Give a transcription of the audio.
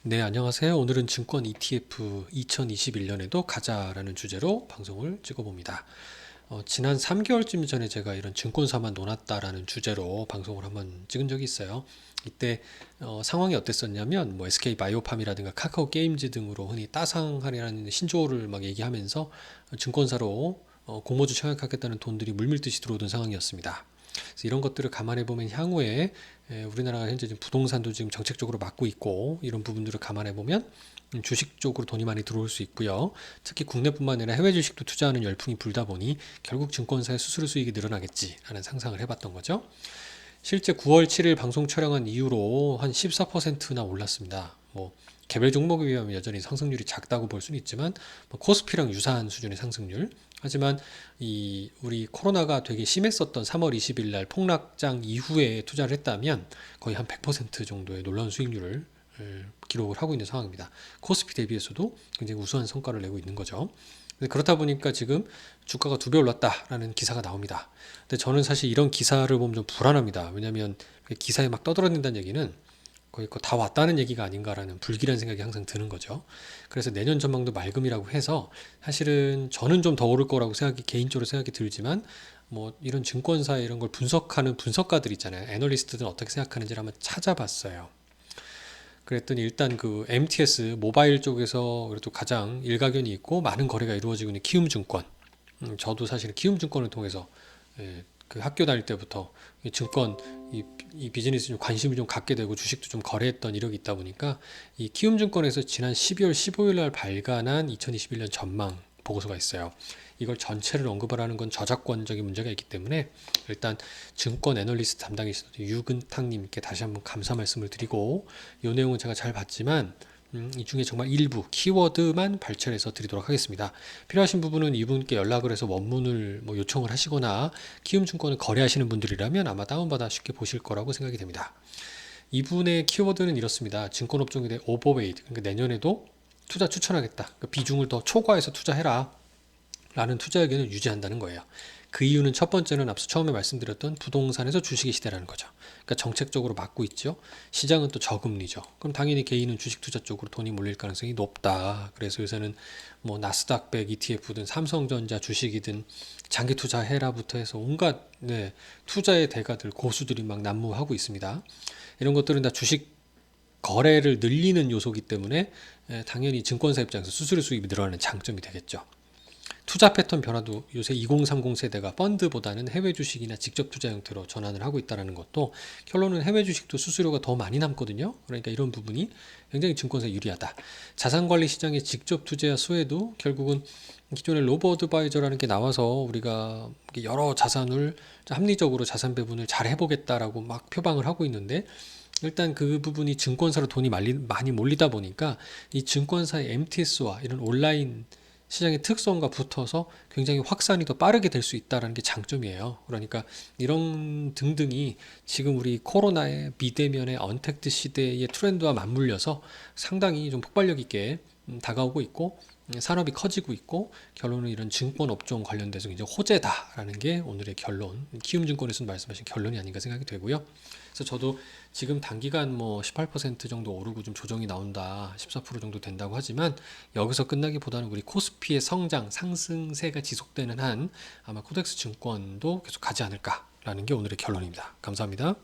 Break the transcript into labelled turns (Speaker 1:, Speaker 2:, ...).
Speaker 1: 네, 안녕하세요. 오늘은 증권 ETF 2021년에도 가자라는 주제로 방송을 찍어봅니다. 지난 3개월쯤 전에 제가 이런 증권사만 논았다라는 주제로 방송을 한번 찍은 적이 있어요. 이때 상황이 어땠었냐면 뭐 SK 바이오팜이라든가 카카오 게임즈 등으로 흔히 따상하리라는 신조어를 막 얘기하면서 증권사로 공모주 청약하겠다는 돈들이 물밀듯이 들어오던 상황이었습니다. 그래서 이런 것들을 감안해 보면 향후에 우리나라가 현재 지금 부동산도 지금 정책적으로 막고 있고 이런 부분들을 감안해 보면 주식 쪽으로 돈이 많이 들어올 수 있고요. 특히 국내뿐만 아니라 해외 주식도 투자하는 열풍이 불다 보니 결국 증권사의 수수료 수익이 늘어나겠지라는 상상을 해봤던 거죠. 실제 9월 7일 방송 촬영한 이후로 한 14%나 올랐습니다. 뭐 개별 종목에 비하면 여전히 상승률이 작다고 볼 수는 있지만 코스피랑 유사한 수준의 상승률. 하지만 우리 코로나가 되게 심했었던 3월 20일 날 폭락장 이후에 투자를 했다면 거의 한 100% 정도의 놀라운 수익률을 기록을 하고 있는 상황입니다. 코스피 대비해서도 굉장히 우수한 성과를 내고 있는 거죠. 그렇다 보니까 지금 주가가 2배 올랐다라는 기사가 나옵니다. 근데 저는 사실 이런 기사를 보면 좀 불안합니다. 왜냐하면 기사에 막 떠들어댄다는 얘기는 거의 다 왔다는 얘기가 아닌가라는 불길한 생각이 항상 드는 거죠. 그래서 내년 전망도 맑음이라고 해서 사실은 저는 좀 더 오를 거라고 개인적으로 생각이 들지만 뭐 이런 증권사 이런 걸 분석하는 분석가들 있잖아요. 애널리스트들은 어떻게 생각하는지를 한번 찾아봤어요. 그랬더니 일단 그 MTS 모바일 쪽에서 그래도 가장 일가견이 있고 많은 거래가 이루어지고 있는 키움증권. 저도 사실 키움증권을 통해서 그 학교 다닐 때부터 이 증권 이 비즈니스 좀 관심을 좀 갖게 되고 주식도 좀 거래했던 이력이 있다 보니까 이 키움증권에서 지난 12월 15일 날 발간한 2021년 전망 보고서가 있어요. 이걸 전체를 언급을 하는 건 저작권적인 문제가 있기 때문에 일단 증권 애널리스트 담당이신 유근탁님께 다시 한번 감사 말씀을 드리고 이 내용은 제가 잘 봤지만 이 중에 정말 일부 키워드만 발췌해서 드리도록 하겠습니다. 필요하신 부분은 이분께 연락을 해서 원문을 뭐 요청을 하시거나 키움증권을 거래하시는 분들이라면 아마 다운받아 쉽게 보실 거라고 생각이 됩니다. 이분의 키워드는 이렇습니다. 증권업종에 대해 오버웨이트, 그러니까 내년에도 투자 추천하겠다. 그러니까 비중을 더 초과해서 투자해라. 라는 투자 의견을 유지한다는 거예요. 그 이유는 첫 번째는 앞서 처음에 말씀드렸던 부동산에서 주식의 시대라는 거죠. 그러니까 정책적으로 막고 있죠. 시장은 또 저금리죠. 그럼 당연히 개인은 주식 투자 쪽으로 돈이 몰릴 가능성이 높다. 그래서 요새는 뭐 나스닥 100 ETF든 삼성전자 주식이든 장기 투자해라부터 해서 온갖 투자의 대가들 고수들이 막 난무하고 있습니다. 이런 것들은 다 주식 거래를 늘리는 요소이기 때문에 당연히 증권사 입장에서 수수료 수입이 늘어나는 장점이 되겠죠. 투자 패턴 변화도 요새 2030 세대가 펀드보다는 해외 주식이나 직접 투자 형태로 전환을 하고 있다는 것도 결론은 해외 주식도 수수료가 더 많이 남거든요. 그러니까 이런 부분이 굉장히 증권사에 유리하다. 자산관리 시장의 직접 투자 수혜도 결국은 기존의 로보 어드바이저라는 게 나와서 우리가 여러 자산을 합리적으로 자산 배분을 잘 해보겠다라고 막 표방을 하고 있는데 일단 그 부분이 증권사로 돈이 많이 몰리다 보니까 이 증권사의 MTS와 이런 온라인 시장의 특성과 붙어서 굉장히 확산이 더 빠르게 될 수 있다는 게 장점이에요. 그러니까 이런 등등이 지금 우리 코로나의 비대면의 언택트 시대의 트렌드와 맞물려서 상당히 좀 폭발력 있게 다가오고 있고 산업이 커지고 있고 결론은 이런 증권 업종 관련돼서 이제 호재다라는 게 오늘의 결론, 키움증권에서 말씀하신 결론이 아닌가 생각이 되고요. 그래서 저도 지금 단기간 뭐 18% 정도 오르고 좀 조정이 나온다, 14% 정도 된다고 하지만 여기서 끝나기보다는 우리 코스피의 성장, 상승세가 지속되는 한 아마 코덱스 증권도 계속 가지 않을까라는 게 오늘의 결론입니다. 감사합니다.